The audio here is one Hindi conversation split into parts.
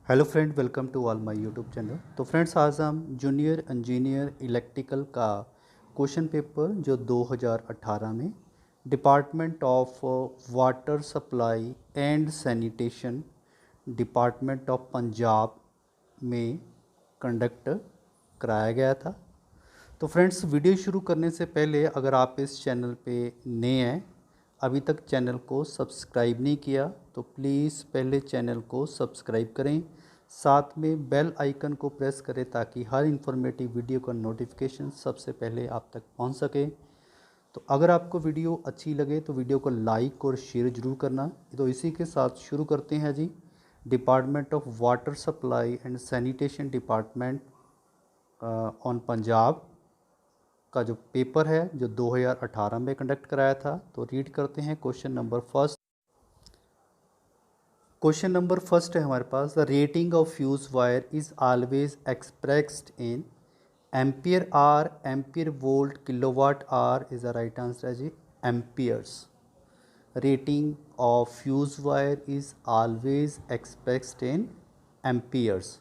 Hello friend, welcome to all my YouTube channel. तो फ्रेंड्स, आज हम जूनियर इंजीनियर इलेक्ट्रिकल का क्वेश्चन पेपर जो 2018 में department of water supply and sanitation, department of Punjab में कंडक्ट कराया गया था। तो फ्रेंड्स, वीडियो शुरू करने से पहले अगर आप इस चैनल पे नए हैं, अभी तक चैनल को सब्सक्राइब नहीं किया, तो प्लीज़ पहले चैनल को सब्सक्राइब करें, साथ में बेल आइकन को प्रेस करें ताकि हर इन्फॉर्मेटिव वीडियो का नोटिफिकेशन सबसे पहले आप तक पहुंच सके। तो अगर आपको वीडियो अच्छी लगे तो वीडियो को लाइक और शेयर ज़रूर करना। तो इसी के साथ शुरू करते हैं जी। Department of water supply and sanitation department on Punjab का जो पेपर है जो 2018 में कंडक्ट कराया था। तो रीड करते हैं question number first. Question number first है हमारे पास, the rating of fuse wire is always expressed in ampere hour, ampere volt, kilowatt hour is the right answer है जी amperes. Rating of fuse wire is always expressed in amperes.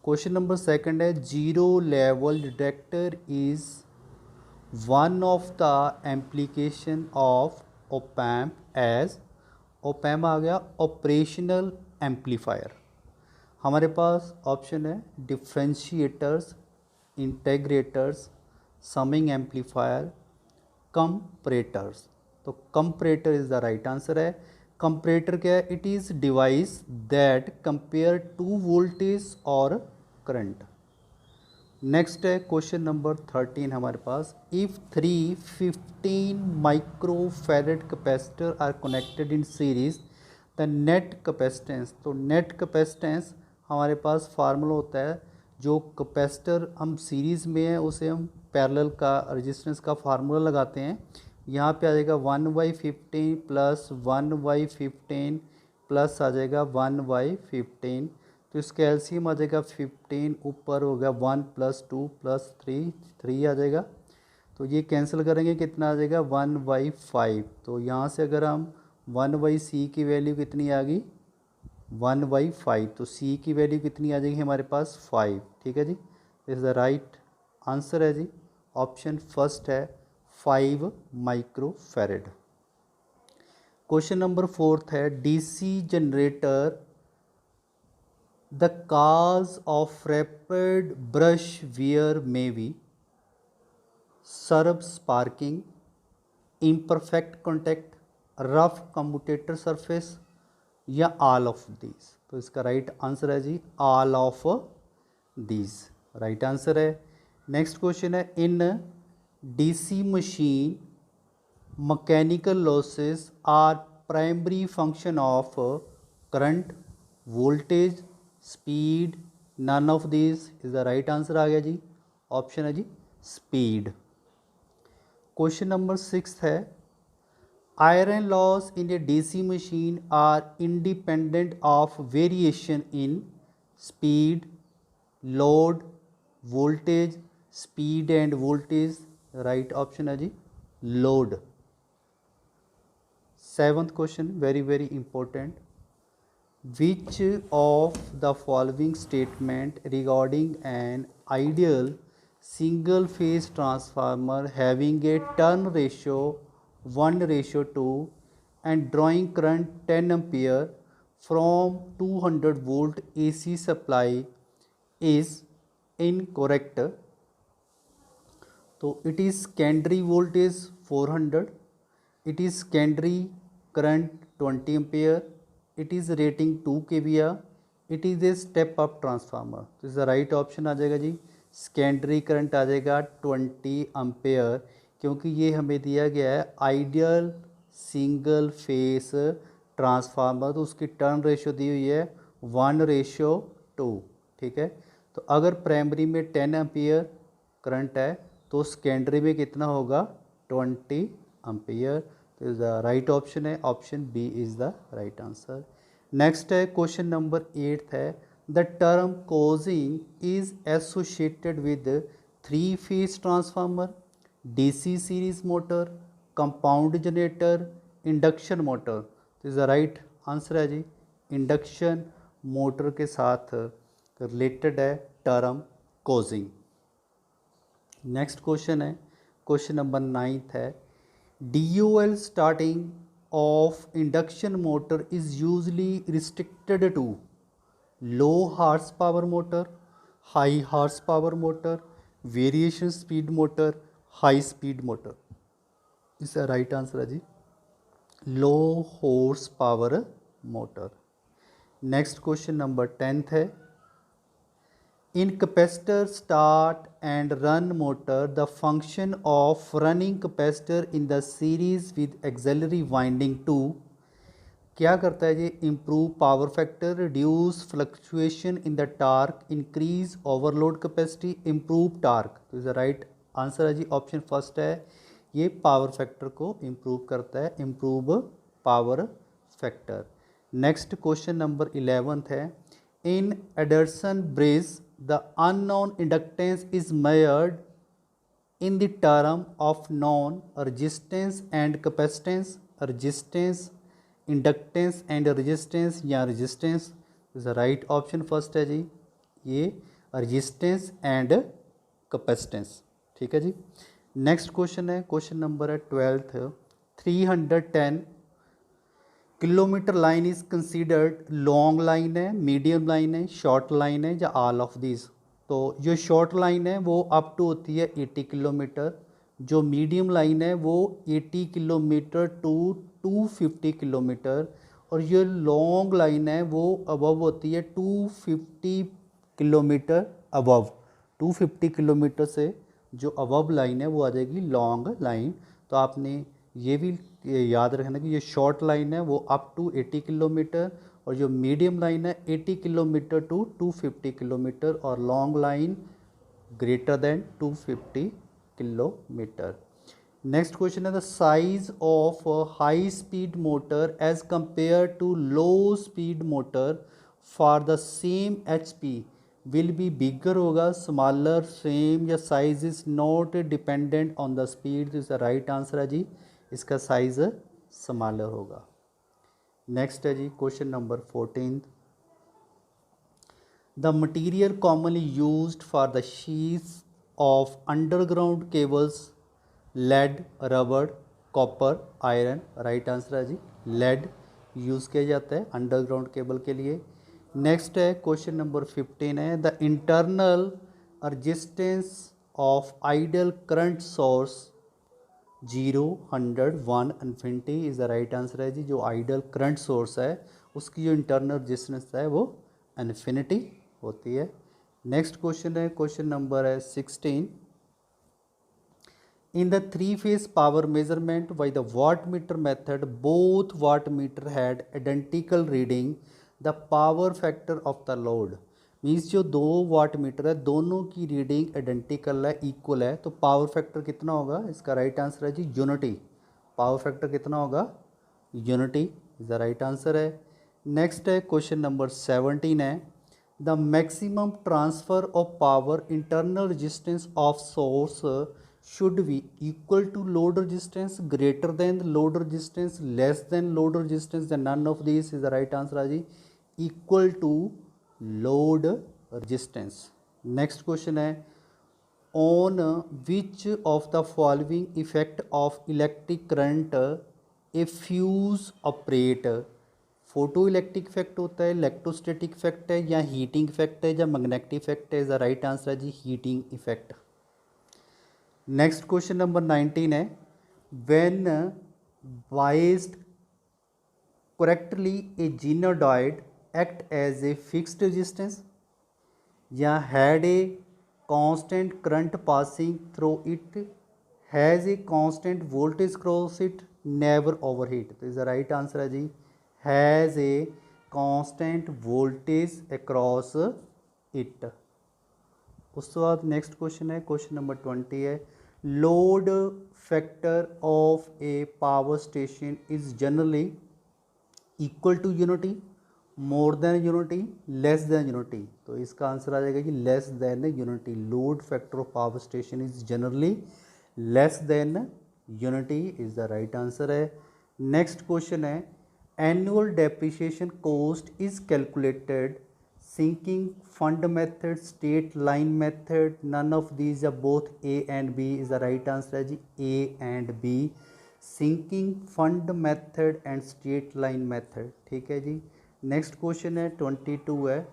Question number second है, zero level detector is one of the application of op amp as, op amp आ गया ऑपरेशनल एम्पलीफायर। हमारे पास ऑप्शन है डिफ्रेंशिएटर्स, इंटेग्रेटर्स, समिंग एम्पलीफायर, कंपरेटर्स। तो comparator is the right answer है। कंपरेटर क्या है? It is device that compare two voltage और करंट। नेक्स्ट है क्वेश्चन नंबर 13 हमारे पास, if 315 microfarad capacitor are connected in series the net capacitance. तो नेट कैपेसिटेंस हमारे पास फार्मूला होता है, जो कैपेसिटर हम सीरीज़ में है उसे हम पैरेलल का रेजिस्टेंस का फार्मूला लगाते हैं। यहाँ पे आ जाएगा 1/15 प्लस 1/15 प्लस आ जाएगा 1/15। तो इसका एलसीएम आ जाएगा 15, ऊपर हो गया 1 + 2 + 3 आ जाएगा। तो ये कैंसिल करेंगे, कितना आ जाएगा 1/5। तो यहाँ से अगर हम 1/c की वैल्यू कितनी आ गई 1/5, तो c की वैल्यू कितनी आ जाएगी हमारे पास 5। ठीक है जी, इज़ द राइट आंसर है जी ऑप्शन फर्स्ट है 5 माइक्रोफैरेड। क्वेश्चन नंबर फोर्थ है, DC generator the cause of rapid brush wear may be sharp sparking, imperfect contact, rough commutator surface या all of these। तो इसका राइट आंसर है जी all of these, right answer है। नेक्स्ट क्वेश्चन है, in DC machine mechanical losses are primary function of current, voltage, speed, none of this is the right answer आ गया जी ऑप्शन है जी स्पीड। क्वेश्चन नंबर 6 है, iron loss in a DC machine are independent of variation in speed, load, voltage, speed and voltage, right option है जी load. Seventh question, very very important, which of the following statement regarding an ideal single phase transformer having a turn ratio 1:2 and drawing current 10 ampere from 200 volt AC supply is incorrect? तो it is secondary voltage 400, it is secondary current 20 ampere, it is rating 2 kVA, it is a step up transformer। तो इसका राइट ऑप्शन आ जाएगा जी सेकेंडरी करंट आ जाएगा 20 एम्पेयर, क्योंकि ये हमें दिया गया है आइडियल सिंगल फेस ट्रांसफार्मर, तो उसकी टर्न रेशियो दी हुई है 1:2। ठीक है, तो अगर प्राइमरी में 10 एम्पियर करंट है तो सेकेंडरी में कितना होगा 20 एम्पियर। तो इज द राइट ऑप्शन है option B is the right answer. Next है क्वेश्चन नंबर 8 है, the term cogging is associated with 3 phase transformer, DC series motor, compound generator, induction motor. तो इज़ द राइट आंसर है जी इंडक्शन मोटर के साथ रिलेटेड है टर्म कोजिंग। नेक्स्ट क्वेश्चन है, क्वेश्चन नंबर 9 है, DOL starting of induction motor is usually restricted to low horsepower motor, high horsepower motor, variation speed motor, high speed motor। इसका राइट आंसर है जी low horsepower motor. Next question number 10 है, in capacitor start and run motor the function of running capacitor in the series with auxiliary winding 2 क्या करता है जी, improve power factor, reduce fluctuation in the torque, increase overload capacity, improve torque. तो इज राइट आंसर है जी ऑप्शन फर्स्ट है, ये पावर फैक्टर को इम्प्रूव करता है, improve power factor. Next question number 11 है, in Anderson bridge the unknown inductance is measured in the term of known resistance and capacitance, resistance, inductance and resistance या resistance is the right option first है जी, ये resistance and capacitance। ठीक है जी। नेक्स्ट क्वेश्चन है, क्वेश्चन नंबर है 12 310 kilometre line is considered long line है, मीडियम लाइन है, शॉर्ट लाइन है या ऑल ऑफ दिस। तो जो शॉर्ट लाइन है वो अप टू होती है 80 किलोमीटर, जो मीडियम लाइन है वो 80 किलोमीटर टू 250 किलोमीटर, और जो लॉन्ग लाइन है वो अबव होती है 250 किलोमीटर अबव। 250 किलोमीटर से जो अबव लाइन है वो आ जाएगी लॉन्ग लाइन। तो आपने ये भी याद रखना कि ये शॉर्ट लाइन है वो अप टू 80 किलोमीटर, और जो मीडियम लाइन है 80 किलोमीटर टू 250 किलोमीटर, और long line greater than 250 kilometre. Next question है, the size of high speed motor as compare to low speed motor for the same HP will be bigger होगा, स्मॉलर, सेम या size is not dependent on the speed. Is the right answer है जी, इसका साइज स्मॉलर होगा। नेक्स्ट है जी question number 14, the material commonly used for the शीथ्स of underground cables lead, रबड़, कॉपर, आयरन। राइट आंसर है जी लेड यूज़ किया जाता है अंडरग्राउंड केबल के लिए। नेक्स्ट है क्वेश्चन नंबर 15 है, the internal resistance of ideal current source 0, 100, 1 infinity. Is the right answer है जी, जो आइडियल करंट सोर्स है उसकी जो इंटरनल रेजिस्टेंस है वो इन्फिनिटी होती है। नेक्स्ट क्वेश्चन है, क्वेश्चन नंबर है 16, in the three-phase power measurement by the wattmeter method both wattmeter had identical reading, the power factor of the load means जो दो वाट मीटर है दोनों की रीडिंग आइडेंटिकल है, इक्वल है, तो पावर फैक्टर कितना होगा, इसका राइट आंसर है जी यूनिटी। पावर फैक्टर कितना होगा, unity is the right answer है। नेक्स्ट है क्वेश्चन नंबर 17 है, the maximum transfer of power internal resistance of source should be equal to load resistance, greater than load resistance, less than load resistance, then none of these is the right answer है जी, equal to load resistance। next question है, on which of the following effect of electric current a fuse operate। Photo electric effect होता है, इलेक्ट्रोस्टैटिक इफेक्ट है, या हीटिंग इफेक्ट है, या मैग्नेटिक इफेक्ट है। इज द राइट आंसर है जी heating effect. Next question number 19 है, when biased correctly a zener diode act as a fixed resistance, या had a constant current passing through it, has a constant voltage cross it, never overheat. तो इज द राइट आंसर है जी has a constant voltage across it. उसके बाद नेक्स्ट क्वेश्चन है, क्वेश्चन नंबर 20 है, load factor of A power station is generally equal to unity, more than unity, less than unity. तो इसका आंसर आ जाएगा कि less than unity. Load factor of power station is generally less than unity is the right answer है। नेक्स्ट क्वेश्चन है, annual depreciation cost is calculated sinking fund method, straight line method, none of these are, both A and B is the right answer है जी, A and B, sinking fund method and straight line method, ठीक है जी। नेक्स्ट क्वेश्चन है 22 है,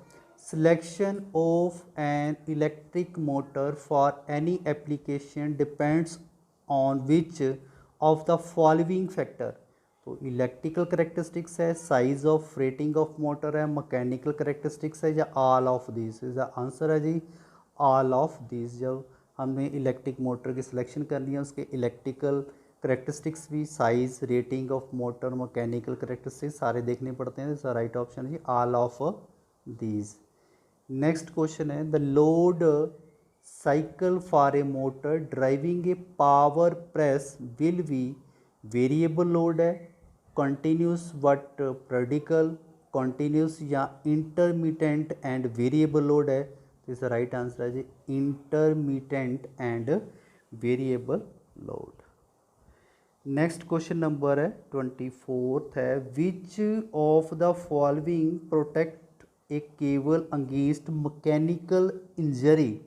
selection of an electric motor for any application depends on which of the following factor। तो इलेक्ट्रिकल करेक्टरिस्टिक्स है, size of rating of motor है, मैकेनिकल करेक्टरिस्टिक्स है, या all of this is the answer है जी, ऑल ऑफ दिस। जब हमने इलेक्ट्रिक मोटर की सिलेक्शन करनी है उसके इलेक्ट्रिकल करेक्टरिस्टिक्स भी, size, rating of motor, mechanical characteristics सारे देखने पड़ते हैं। इसका राइट ऑप्शन है all of these. Next question है, the load cycle for a motor driving a power press will be variable load है, कंटिन्यूस बट प्रेडिकल, कंटिन्यूस या इंटरमीडिएंट एंड वेरिएबल लोड है। तो इसका राइट आंसर है जी intermittent and variable load. Next question number है 24 है, which of the following protect a cable against mechanical injury.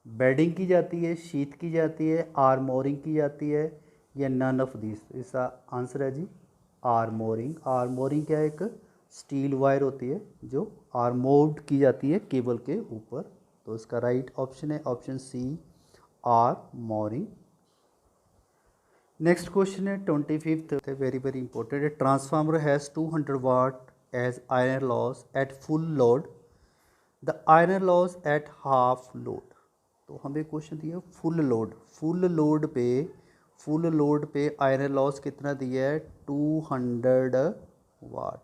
Bedding की जाती है, शीट की जाती है, आर्मोरिंग की जाती है, या नन ऑफ दिस। इसका आंसर है जी आर्मोरिंग। आर्मोरिंग क्या है, एक स्टील वायर होती है जो आर्मोर्ड की जाती है केबल के ऊपर। तो इसका राइट ऑप्शन है option C, armouring. Next question है 25, वेरी वेरी इंपॉर्टेंट है, transformer has 200 watt as iron loss at full load, the iron loss at half load. तो हमें क्वेश्चन दिया फुल लोड, फुल लोड पे आयरन लॉस कितना दिया है 200 वाट।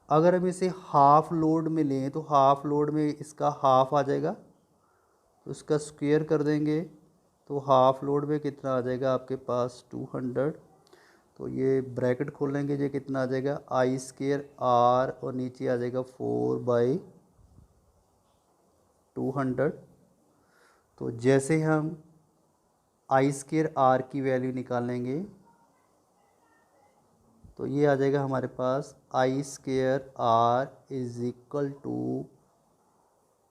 अगर हम इसे हाफ लोड में लें तो हाफ लोड में इसका हाफ आ जाएगा, तो इसका स्क्वायर कर देंगे तो हाफ लोड में कितना आ जाएगा आपके पास 200। तो ये ब्रैकेट खोलेंगे, ये कितना आ जाएगा आई स्क्वायर आर, और नीचे आ जाएगा 4/200। तो जैसे हम आई स्क्वायर आर की वैल्यू निकालेंगे तो ये आ जाएगा हमारे पास I square R is equal to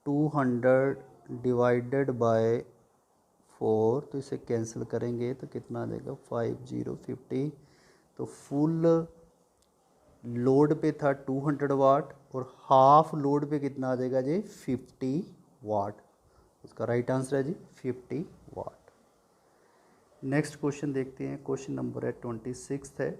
200 divided by 4। तो इसे कैंसिल करेंगे तो कितना आ जाएगा 5050। तो फुल लोड पे था 200 वाट और हाफ लोड पे कितना आ जाएगा जी 50 वाट। उसका राइट आंसर है जी 50 वाट। नेक्स्ट क्वेश्चन देखते हैं, क्वेश्चन नंबर है 26 है,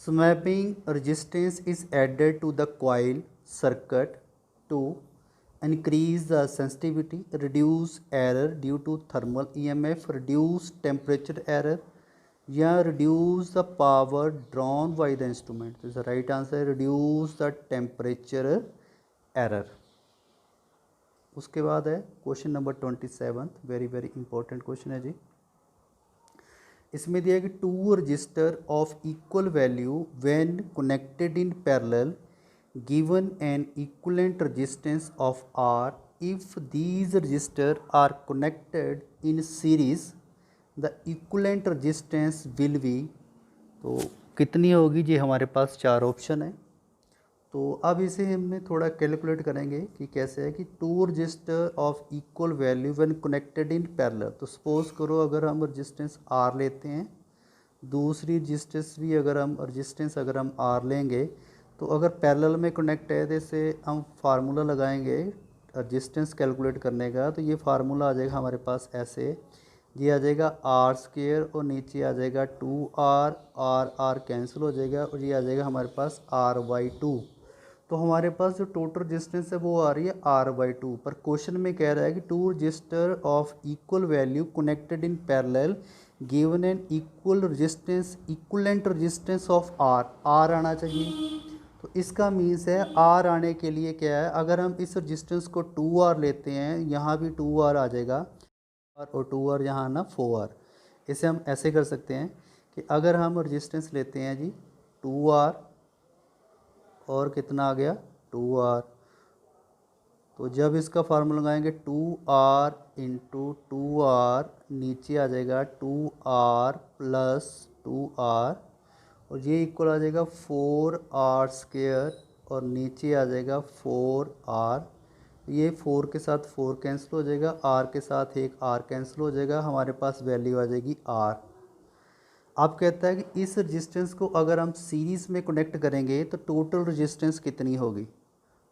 swamping resistance is added to the coil circuit to increase the sensitivity, reduce error due to thermal EMF, reduce temperature error, या reduce the power drawn by the instrument। तो इसका राइट आंसर है reduce the temperature error। उसके बाद है question number 27, very very important question है जी। इसमें दिया है कि two resistor of equal value when connected in parallel given an equivalent resistance of R, if these resistors are connected in series the equivalent resistance will be। तो कितनी होगी जी, हमारे पास चार ऑप्शन है। तो अब इसे हमने थोड़ा कैलकुलेट करेंगे कि कैसे है कि two resistor of equal value when connected in parallel. तो सपोज करो अगर हम रेजिस्टेंस R लेते हैं, दूसरी रेजिस्टेंस भी अगर हम R लेंगे, तो अगर पैरेलल में कनेक्ट है तो इसे हम फार्मूला लगाएंगे रेजिस्टेंस कैलकुलेट करने का। तो ये फार्मूला आ जाएगा हमारे पास ऐसे, ये आ जाएगा आर स्क्वायर और नीचे आ जाएगा 2R, आर कैंसिल हो जाएगा और ये आ जाएगा हमारे पास R/2। तो हमारे पास जो टोटल रेजिस्टेंस है वो आ रही है R/2। पर क्वेश्चन में कह रहा है कि two resistor of equal value connected in parallel given an equal resistance, equivalent resistance of R आना चाहिए। तो इसका मीन्स है R आने के लिए क्या है, अगर हम इस रजिस्टेंस को 2R लेते हैं, यहाँ भी 2R आ जाएगा और 2R यहाँ ना 4R। इसे हम ऐसे कर सकते हैं कि अगर हम रजिस्टेंस लेते हैं जी 2R और कितना आ गया 2R, तो जब इसका फार्मूला लगाएंगे 2R इंटू 2R, नीचे आ जाएगा 2R प्लस 2R और ये इक्वल आ जाएगा 4r² और नीचे आ जाएगा 4r। ये 4 के साथ 4 कैंसिल हो जाएगा, r के साथ एक r कैंसिल हो जाएगा, हमारे पास वैल्यू आ जाएगी r। अब कहता है कि इस रजिस्टेंस को अगर हम सीरीज़ में कनेक्ट करेंगे तो टोटल रजिस्टेंस कितनी होगी।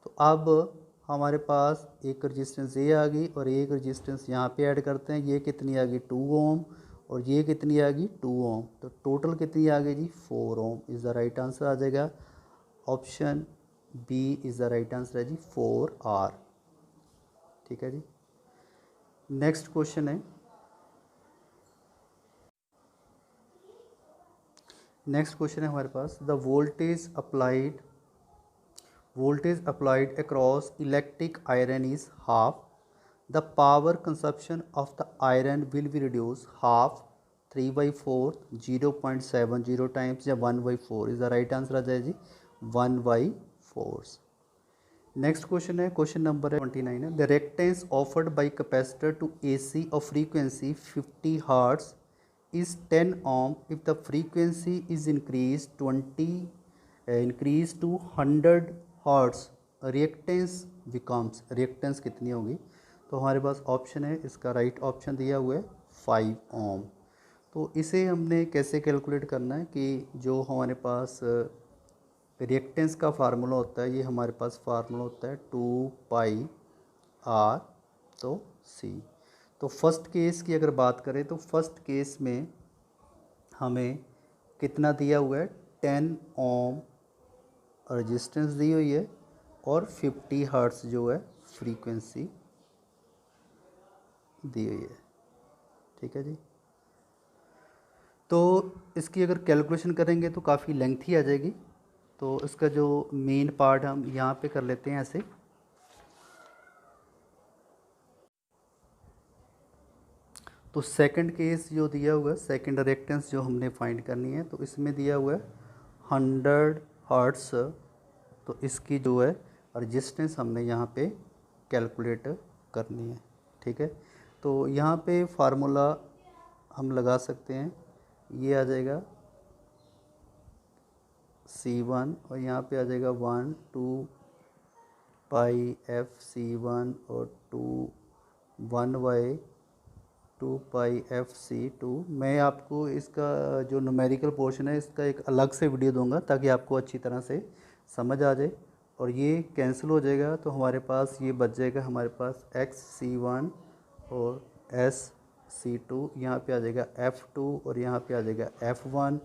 तो अब हमारे पास एक रजिस्टेंस ये आ गई और एक रजिस्टेंस यहाँ पे ऐड करते हैं, ये कितनी आ गई 2 ओम और ये कितनी आ गई 2 ओम। तो टोटल कितनी आ गई जी 4 ohm. Is the right answer आ जाएगा option B is the right answer है जी 4r। ठीक है जी। नेक्स्ट क्वेश्चन है, हमारे पास the voltage applied across electric iron is half, the power consumption of the iron will be reduced half, 3/4, 0.70 times या 1/4। इज द राइट आंसर आ जाए जी 1/4। नेक्स्ट क्वेश्चन है, क्वेश्चन नंबर 29 है, the reactance offered by capacitor to AC of frequency 50 hertz is 10 ohm if the frequency is increased to 100 hertz, reactance कितनी होगी। तो हमारे पास ऑप्शन है, इसका राइट ऑप्शन दिया हुआ है 5 ओम। तो इसे हमने कैसे कैलकुलेट करना है कि जो हमारे पास रिएक्टेंस का फार्मूला होता है, ये हमारे पास फार्मूला होता है 2πr तो C। तो फर्स्ट केस की अगर बात करें तो फर्स्ट केस में हमें कितना दिया हुआ है 10 ओम रेजिस्टेंस दी हुई है और 50 हर्ट्ज जो है फ्रीक्वेंसी दी हुई है। ठीक है जी। तो इसकी अगर कैलकुलेशन करेंगे तो काफ़ी लेंथी आ जाएगी, तो इसका जो मेन पार्ट हम यहाँ पे कर लेते हैं ऐसे। तो सेकंड केस जो दिया हुआ है, सेकंड रिएक्टेंस जो हमने फाइंड करनी है, तो इसमें दिया हुआ है 100 हर्ट्स। तो इसकी जो है रेजिस्टेंस हमने यहाँ पे कैलकुलेट करनी है। ठीक है। तो यहाँ पे फार्मूला हम लगा सकते हैं, ये आ जाएगा C1 और यहाँ पे आ जाएगा 1 2πfC1 और 2πfC2। मैं आपको इसका जो न्यूमेरिकल पोर्शन है इसका एक अलग से वीडियो दूंगा ताकि आपको अच्छी तरह से समझ आ जाए। और ये कैंसिल हो जाएगा तो हमारे पास ये बच जाएगा, हमारे पास XC1 और SC2, यहाँ पे आ जाएगा F2 और यहाँ पे आ जाएगा F1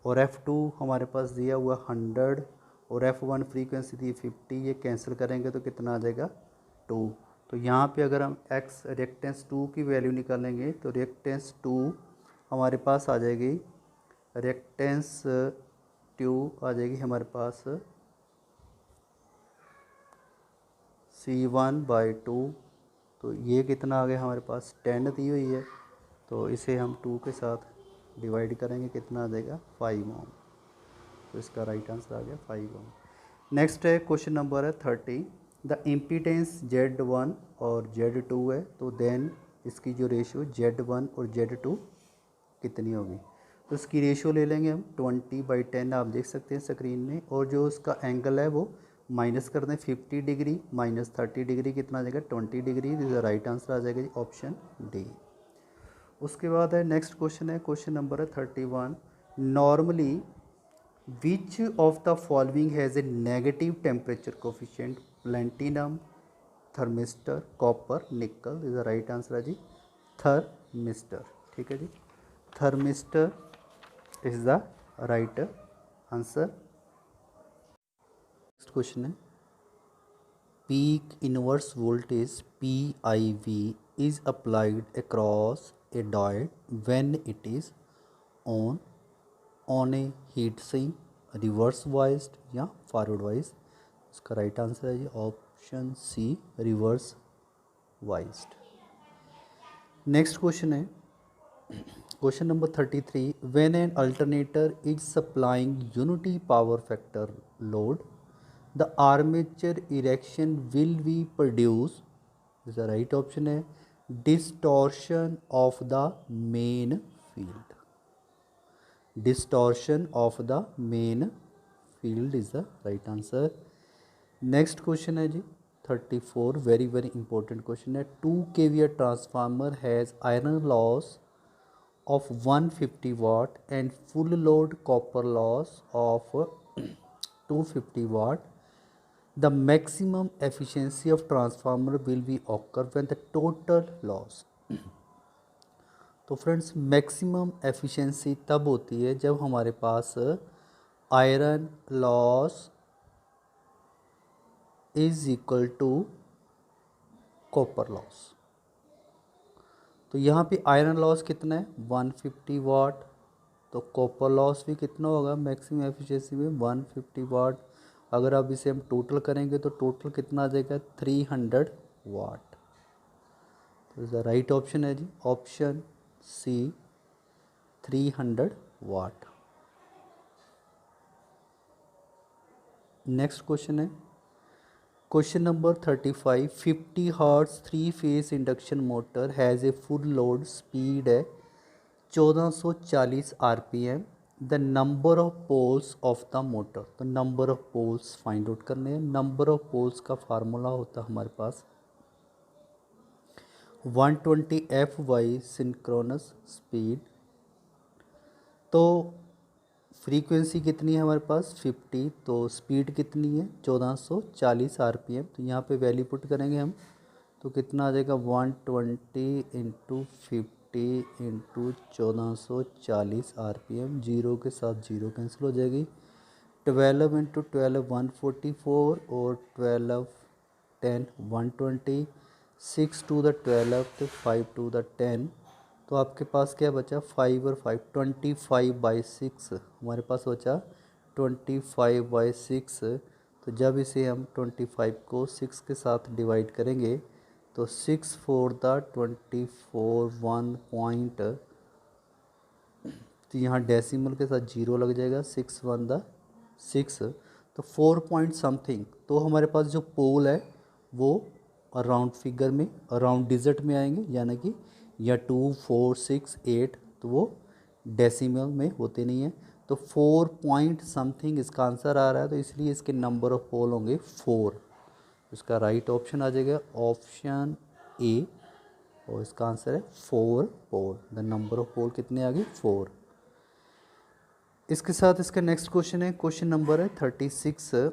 और F2 हमारे पास दिया हुआ 100 और F1 फ्रीक्वेंसी दी 50। ये कैंसिल करेंगे तो कितना आ जाएगा 2। तो यहाँ पे अगर हम x रिएक्टेंस 2 की वैल्यू निकालेंगे तो रिएक्टेंस 2 हमारे पास आ जाएगी, रिएक्टेंस 2 आ जाएगी हमारे पास C1/2। तो ये कितना आ गया हमारे पास 10 दी हुई है, तो इसे हम 2 के साथ डिवाइड करेंगे, कितना आ जाएगा 5 ओम। तो इसका राइट आंसर आ गया 5 ओम। नेक्स्ट है क्वेश्चन नंबर है 30, द इम्पीडेंस Z1 और Z2 है, तो देन इसकी जो रेशियो Z1 और Z2 कितनी होगी। तो इसकी रेशियो ले लेंगे हम 20/10, आप देख सकते हैं स्क्रीन में, और जो उसका एंगल है वो माइनस कर दें 50 डिग्री माइनस 30 डिग्री, कितना आ जाएगा 20 डिग्री। दिस राइट आंसर आ जाएगा ऑप्शन डी। उसके बाद है नेक्स्ट क्वेश्चन है, क्वेश्चन नंबर है 31, normally which of the following has a negative temperature coefficient, platinum, thermistor, copper, nickel. Is the right answer है जी थर्मिस्टर। ठीक है जी, thermistor is the right answer. Next question है, peak inverse voltage PIV is applied across a diode when it is on a heat sink, reverse biased या फॉरवर्ड वाइज। इसका राइट आंसर है जी option C reverse biased. Next question है question number 33, when an alternator is supplying unity power factor load the armature reaction will be produce. Is the right option है distortion of the main field. Distortion of the main field is the right answer. Next question है जी 34, वेरी वेरी इंपॉर्टेंट क्वेश्चन है। 2 kVA transformer has iron loss of 150 watt and full load copper loss of 250 watt. The maximum efficiency of transformer will be occur when the total loss। तो फ्रेंड्स मैक्सिमम एफिशिएंसी तब होती है जब हमारे पास iron loss is equal to copper loss. तो यहाँ पे आयरन लॉस कितना है 150 वाट, तो कॉपर लॉस भी कितना होगा मैक्सिमम एफिशिएंसी में 150 वाट। अगर अब इसे हम टोटल करेंगे तो टोटल कितना आ जाएगा 300 वाट। तो इसका राइट ऑप्शन है जी option C 300 watt. Next question है question number 35। 50 hertz 3 phase induction motor has a full load speed है 1440 RPM। The number of poles of the motor, तो number of poles find out करने हैं। नंबर ऑफ पोल्स का फार्मूला होता है हमारे पास 120 F/, सिंक्रोनस स्पीड। तो फ्रीक्वेंसी कितनी है हमारे पास 50, तो स्पीड कितनी है 1440 RPM। तो यहाँ पे वैल्यू पुट करेंगे हम, तो कितना आ जाएगा 120 इंटू 50 इंटू 1440 RPM। जीरो के साथ जीरो कैंसिल हो जाएगी। 12 इंटू 12 144 और 12 10 120, 6 टू द 12 तो 5 टू द 10। तो आपके पास क्या बचा 5 और 5 25/6 हमारे पास बचा 25/6। तो जब इसे हम 25 को 6 के साथ डिवाइड करेंगे तो 6 4 द 24 1 पॉइंट, तो यहाँ डेसिमल के साथ जीरो लग जाएगा 6 1 द 6, तो 4 पॉइंट समथिंग। तो हमारे पास जो पोल है वो राउंड फिगर में राउंड डिजिट में आएंगे, यानी कि या 2 4 6 8, तो वो डेसिमल में होते नहीं हैं। तो 4 पॉइंट समथिंग इसका आंसर आ रहा है, तो इसलिए इसके नंबर ऑफ पोल होंगे 4। इसका राइट ऑप्शन आ जाएगा ऑप्शन ए, और इसका आंसर है 4 पोल। द नंबर ऑफ पोल कितने आ गए 4। इसके साथ इसका नेक्स्ट क्वेश्चन है क्वेश्चन नंबर है 36।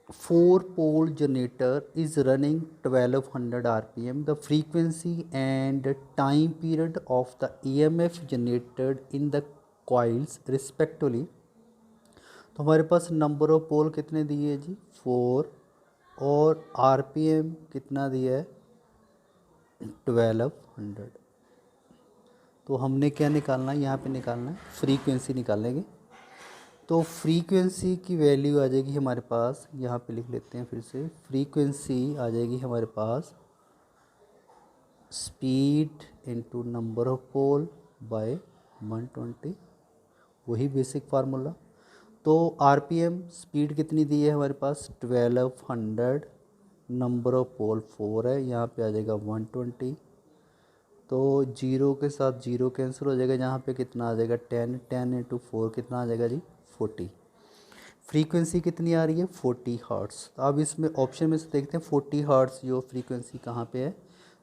4 pole generator is running 1200 RPM. The frequency and time period of the EMF generated in the coils respectively। तो हमारे पास नंबर ऑफ पोल कितने दिए हैं जी 4, और RPM कितना दिया है 1200। तो हमने क्या निकालना है यहाँ पे निकालना है फ्रीक्वेंसी निकालेंगे। तो फ्रीक्वेंसी की वैल्यू आ जाएगी हमारे पास, यहाँ पे लिख लेते हैं फिर से, फ्रीक्वेंसी आ जाएगी हमारे पास speed into number of pole by 120, वही बेसिक फार्मूला। तो आरपीएम स्पीड कितनी दी है हमारे पास 1200, नंबर ऑफ पोल 4 है, यहाँ पे आ जाएगा 120। तो जीरो के साथ जीरो कैंसिल हो जाएगा, यहाँ पे कितना आ जाएगा 10, 10 इंटू 4 कितना आ जाएगा जी 40। फ्रीक्वेंसी कितनी आ रही है 40 हर्ट्स। तो अब इसमें ऑप्शन में से देखते हैं 40 हर्ट्स जो फ्रीक्वेंसी कहाँ पे है,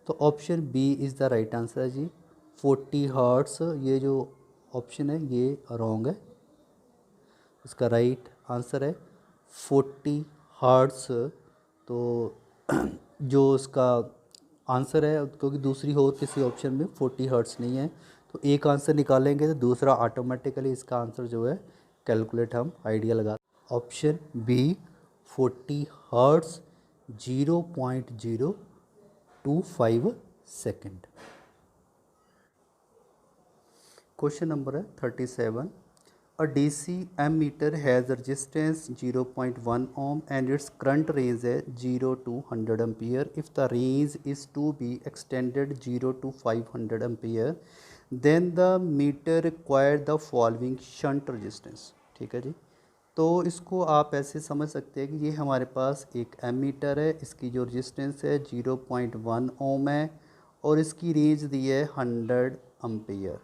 तो option B is the right answer है जी 40 हर्ट्स। ये जो ऑप्शन है ये रॉन्ग है, इसका राइट आंसर है 40 हर्ट्स। तो जो उसका आंसर है, क्योंकि दूसरी हो किसी ऑप्शन में 40 हर्ट्स नहीं है, तो एक आंसर निकालेंगे तो दूसरा ऑटोमेटिकली इसका आंसर जो है कैलकुलेट हम आइडिया लगा। Option B 40 hertz 0.025 second. Question number है 37। A DC ammeter has a resistance 0.1 ohm and its current range है 0 to 100 ampere. If the range is to be extended 0 to 500 ampere, then the meter require the following shunt resistance। ठीक है जी, तो इसको आप ऐसे समझ सकते हैं कि ये हमारे पास एक एमीटर है, इसकी जो रेजिस्टेंस है 0.1 ओम है और इसकी रेंज दी है 100 एम्पियर।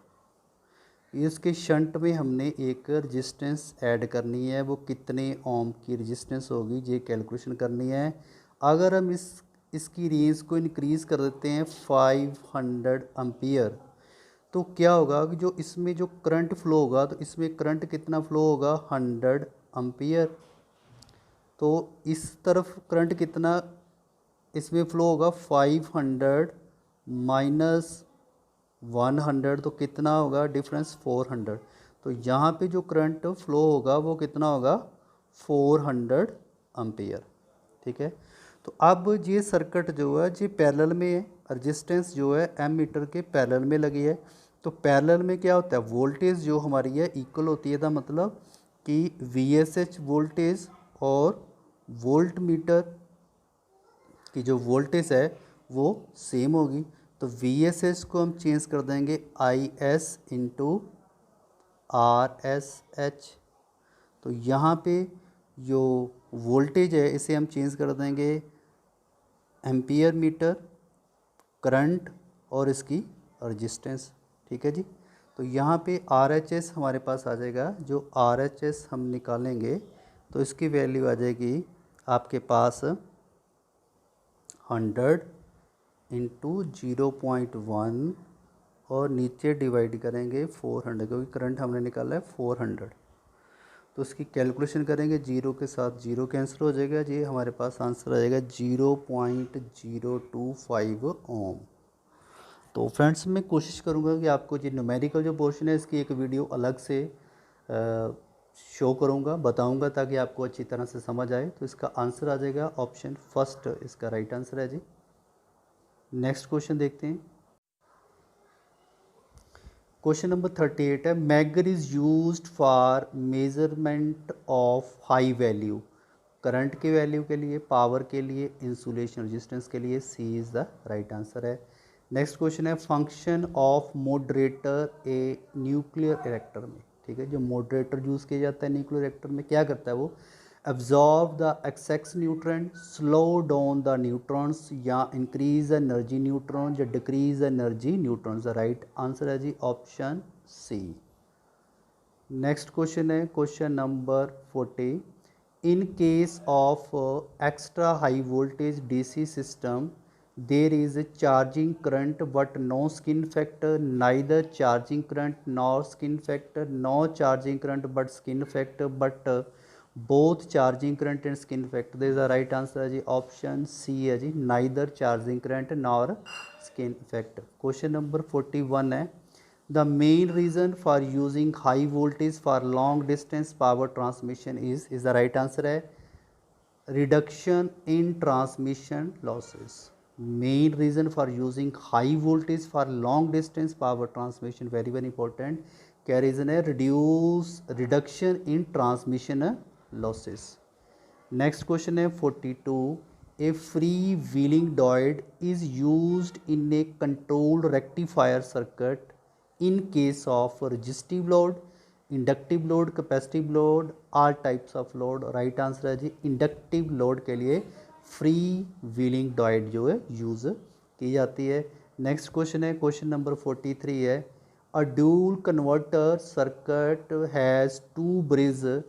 इसके शंट में हमने एक रेजिस्टेंस ऐड करनी है, वो कितने ओम की रेजिस्टेंस होगी ये कैलकुलेशन करनी है। अगर हम इसकी रेंज को इंक्रीज़ कर देते हैं 500 एम्पियर, तो क्या होगा कि जो इसमें जो करंट फ्लो होगा, तो इसमें करंट कितना फ्लो होगा 100 एम्पियर। तो इस तरफ करंट कितना इसमें फ़्लो होगा 500 माइनस 100, तो कितना होगा डिफरेंस 400। तो यहाँ पे जो करंट फ्लो होगा वो कितना होगा 400 एम्पियर। ठीक है, तो अब ये सर्किट जो है ये पैरेलल में है, रजिस्टेंस जो है एम मीटर के पैरेलल में लगी है। तो पैरेलल में क्या होता है, वोल्टेज जो हमारी है इक्वल होती है, था मतलब कि VSH वोल्टेज और वोल्ट मीटर की जो वोल्टेज है वो सेम होगी। तो VSH को हम चेंज कर देंगे IS इंटू RSH। तो यहाँ पे जो वोल्टेज है इसे हम चेंज कर देंगे एम्पियर मीटर, करंट और इसकी रजिस्टेंस। ठीक है जी, तो यहाँ पे RHS हमारे पास आ जाएगा। जो RHS हम निकालेंगे तो इसकी वैल्यू आ जाएगी आपके पास 100 इंटू 0.1 और नीचे डिवाइड करेंगे 400, क्योंकि करंट हमने निकाला है 400। तो इसकी कैलकुलेशन करेंगे, जीरो के साथ जीरो कैंसिल हो जाएगा, ये हमारे पास आंसर आ जाएगा 0.025 ओम। तो फ्रेंड्स मैं कोशिश करूँगा कि आपको ये न्यूमेरिकल जो पोर्शन है इसकी एक वीडियो अलग से शो करूँगा, बताऊँगा, ताकि आपको अच्छी तरह से समझ आए। तो इसका आंसर आ जाएगा ऑप्शन फर्स्ट, इसका राइट आंसर है जी। नेक्स्ट क्वेश्चन देखते हैं। क्वेश्चन नंबर 38 है, megger is used for measurement of high value. Current की वैल्यू के लिए, पावर के लिए, इंसुलेशन रेजिस्टेंस के लिए। सी इज़ द राइट आंसर है। नेक्स्ट क्वेश्चन है, function of moderator a nuclear reactor में। ठीक है, जो मॉडरेटर यूज़ किया जाता है न्यूक्लियर रिएक्टर में, क्या करता है वो, absorb the excess nutrient, slow down the neutrons, या increase energy neutron या decrease energy neutrons। the right answer है जी ऑप्शन सी। नेक्स्ट क्वेश्चन है question number 40, in case of extra high voltage DC system there is a charging current but no skin factor, neither charging current nor skin factor, no charging current but skin factor, but both charging current and skin factor। this is the right answer है जी ऑप्शन सी है जी, neither charging current nor skin factor। Question number 41 है, the main reason for using high voltage for long distance power transmission is the right answer है reduction in transmission losses। main reason for using high voltage for long distance power transmission, very important, क्या reason है, reduction in transmission losses। next question है 42, a free wheeling diode is used in a controlled rectifier circuit in case of resistive load, inductive load, capacitive load, all types of load. Right answer है जी इंडक्टिव लोड के लिए फ्री व्हीलिंग डायोड जो है यूज़ की जाती है। नेक्स्ट क्वेश्चन है क्वेश्चन नंबर 43 है, a dual converter circuit has two bridge,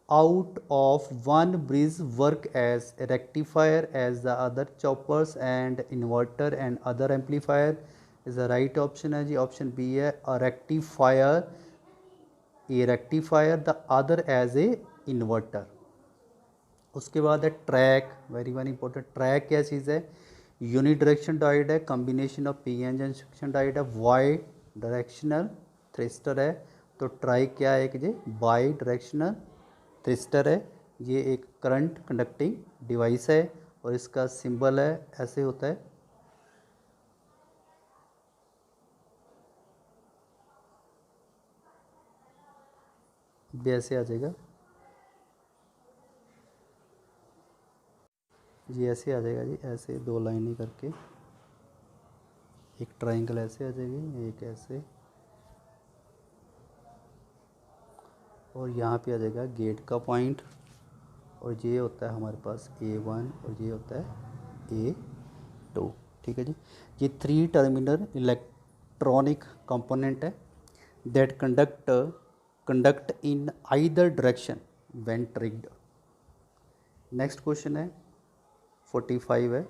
out of one bridge work as a rectifier as the other choppers and inverter and other amplifier। is the right option है जी ऑप्शन बी है, a rectifier the other as a inverter। उसके बाद है ट्रैक, वेरी इंपॉर्टेंट। ट्रैक क्या चीज़ है, यूनि डायरेक्शन डायोड है, combination of PN junction diode है, वाई डायरेक्शनल थ्रिस्टर है। तो ट्राइक क्या है कि ये बाई डायरेक्शनल थ्रिस्टर है। ये एक करंट कंडक्टिंग डिवाइस है और इसका सिंबल है ऐसे होता है, भी ऐसे आ जाएगा जी, ऐसे आ जाएगा जी, ऐसे दो लाइनें करके, एक ट्रायंगल ऐसे आ जाएगी, एक ऐसे, और यहाँ पे आ जाएगा गेट का पॉइंट, और ये होता है हमारे पास A1 और ये होता है A2। ठीक है जी, ये 3 टर्मिनल इलेक्ट्रॉनिक कंपोनेंट है that conduct in either direction when trigged. Next question है 45 है,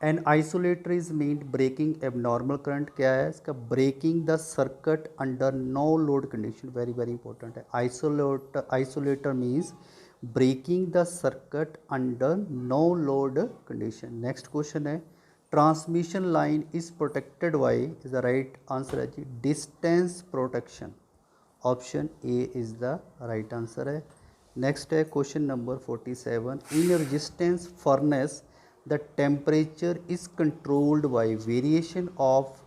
an isolator is mean breaking abnormal current. क्या है इसका? Breaking the circuit under no load condition. Very very important है। Isolator means breaking the circuit under no load condition. Next question है transmission line is protected by, is the right answer है जी distance protection. Option A is the right answer है। नेक्स्ट है question number 47, in resistance furnace the temperature is controlled by variation of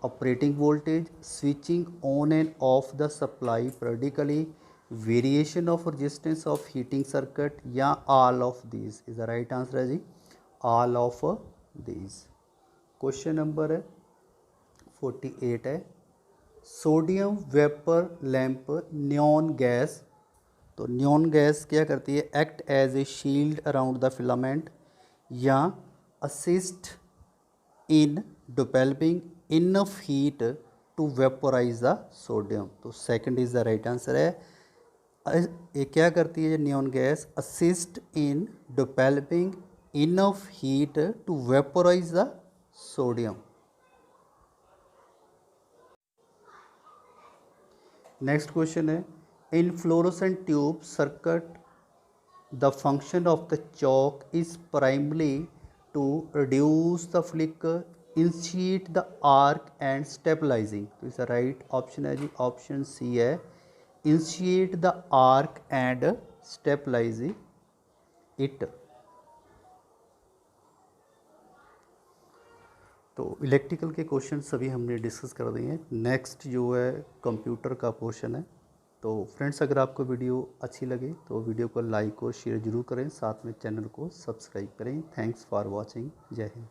operating voltage, switching on and off the supply periodically, variation of resistance of heating circuit, या all of these. Is the right answer है जी all of these. Question number है 48 है, sodium vapour lamp neon gas. तो नियॉन गैस क्या करती है? Act as a shield around the filament, या assist in developing enough heat to vaporise the sodium. तो second is the right answer है। ये क्या करती है neon gas? Assist in developing enough heat to vaporise the sodium. Next question है, in fluorescent tube circuit the function of the chalk is primarily to reduce the flicker, initiate the arc and stabilizing। तो इसका राइट ऑप्शन है जी ऑप्शन सी है initiate the arc and stabilizing it। तो इलेक्ट्रिकल के क्वेश्चन सभी हमने डिस्कस कर दिए हैं। नेक्स्ट जो है कंप्यूटर का पोर्शन है। तो फ्रेंड्स अगर आपको वीडियो अच्छी लगे तो वीडियो को लाइक और शेयर ज़रूर करें, साथ में चैनल को सब्सक्राइब करें। Thanks for watching. जय हिंद।